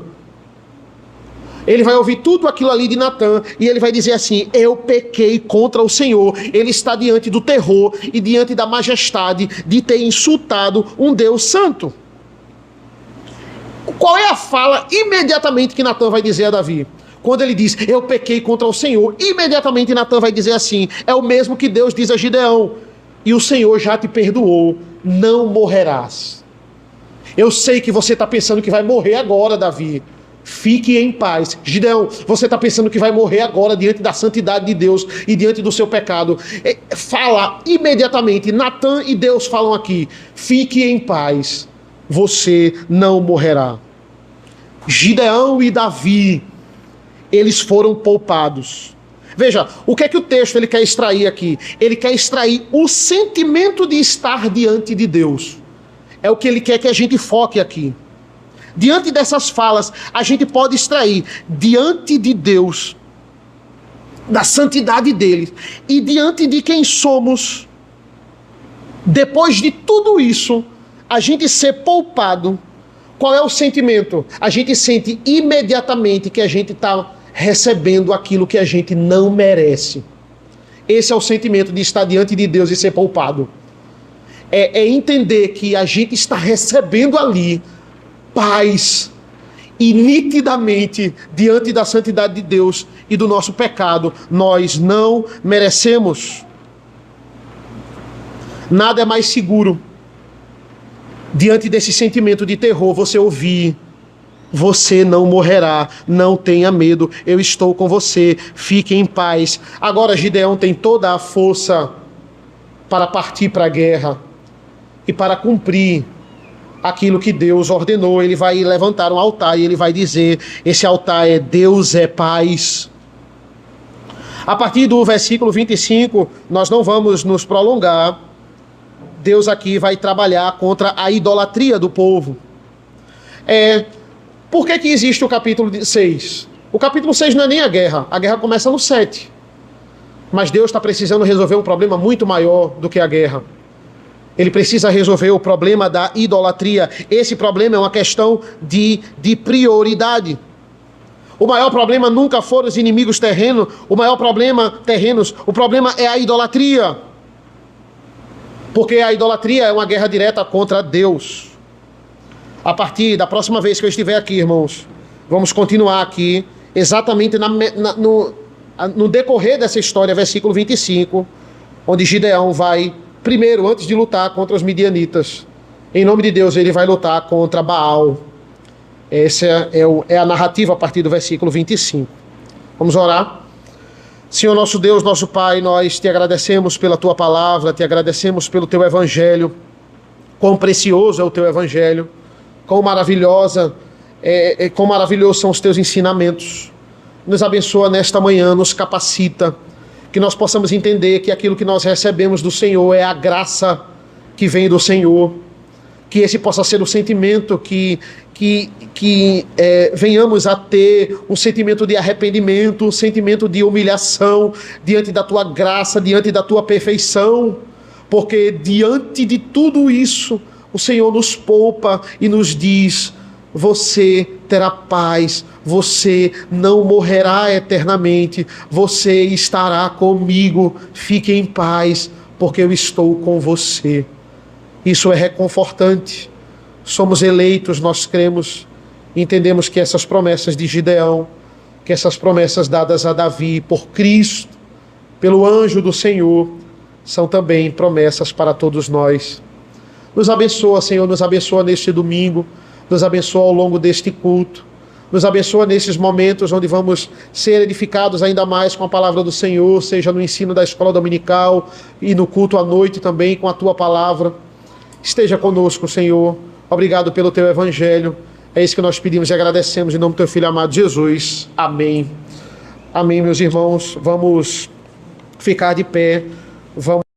Ele vai ouvir tudo aquilo ali de Natã e ele vai dizer assim, eu pequei contra o Senhor. Ele está diante do terror e diante da majestade de ter insultado um Deus santo. Qual é a fala imediatamente que Natã vai dizer a Davi? Quando ele diz, eu pequei contra o Senhor, imediatamente Natã vai dizer assim, é o mesmo que Deus diz a Gideão, e o Senhor já te perdoou, não morrerás. Eu sei que você está pensando que vai morrer agora, Davi. Fique em paz. Gideão, você está pensando que vai morrer agora diante da santidade de Deus e diante do seu pecado. Fala imediatamente, Natã e Deus falam aqui, fique em paz, você não morrerá. Gideão e Davi, eles foram poupados. Veja, o que é que o texto ele quer extrair aqui? Ele quer extrair o sentimento de estar diante de Deus. É o que ele quer que a gente foque aqui. Diante dessas falas, a gente pode extrair diante de Deus, da santidade dele, e diante de quem somos, depois de tudo isso, a gente ser poupado. Qual é o sentimento? A gente sente imediatamente que a gente está recebendo aquilo que a gente não merece. Esse é o sentimento de estar diante de Deus e ser poupado. É entender que a gente está recebendo ali paz, e nitidamente, diante da santidade de Deus e do nosso pecado, nós não merecemos. Nada é mais seguro, diante desse sentimento de terror, você ouvir, você não morrerá, não tenha medo, eu estou com você, fique em paz. Agora Gideão tem toda a força para partir para a guerra e para cumprir aquilo que Deus ordenou. Ele vai levantar um altar e ele vai dizer, esse altar é Deus é paz. A partir do versículo 25, nós não vamos nos prolongar. Deus aqui vai trabalhar contra a idolatria do povo. Por que existe o capítulo 6? O capítulo 6 não é nem a guerra começa no 7. Mas Deus está precisando resolver um problema muito maior do que a guerra. Ele precisa resolver o problema da idolatria. Esse problema é uma questão de prioridade. O maior problema nunca foram os inimigos terrenos. O problema é a idolatria. Porque a idolatria é uma guerra direta contra Deus. A partir da próxima vez que eu estiver aqui, irmãos, vamos continuar aqui, exatamente no decorrer dessa história, versículo 25, onde Gideão vai, primeiro, antes de lutar contra os midianitas, em nome de Deus, ele vai lutar contra Baal. Essa é a narrativa a partir do versículo 25. Vamos orar? Senhor nosso Deus, nosso Pai, nós te agradecemos pela tua palavra, te agradecemos pelo teu evangelho. Quão precioso é o teu evangelho, quão maravilhosos são os teus ensinamentos. Nos abençoa nesta manhã, nos capacita, que nós possamos entender que aquilo que nós recebemos do Senhor é a graça que vem do Senhor. Que esse possa ser o sentimento que venhamos a ter um sentimento de arrependimento, um sentimento de humilhação diante da tua graça, diante da tua perfeição, porque diante de tudo isso, o Senhor nos poupa e nos diz: você terá paz, você não morrerá eternamente, você estará comigo, fique em paz, porque eu estou com você. Isso é reconfortante. Somos eleitos, nós cremos, entendemos que essas promessas de Gideão, que essas promessas dadas a Davi por Cristo, pelo anjo do Senhor, são também promessas para todos nós. Nos abençoa, Senhor, nos abençoa neste domingo, nos abençoa ao longo deste culto, nos abençoa nesses momentos onde vamos ser edificados ainda mais com a palavra do Senhor, seja no ensino da escola dominical e no culto à noite também com a tua palavra. Esteja conosco, Senhor. Obrigado pelo teu evangelho. É isso que nós pedimos e agradecemos em nome do teu filho amado Jesus. Amém. Amém, meus irmãos. Vamos ficar de pé. Vamos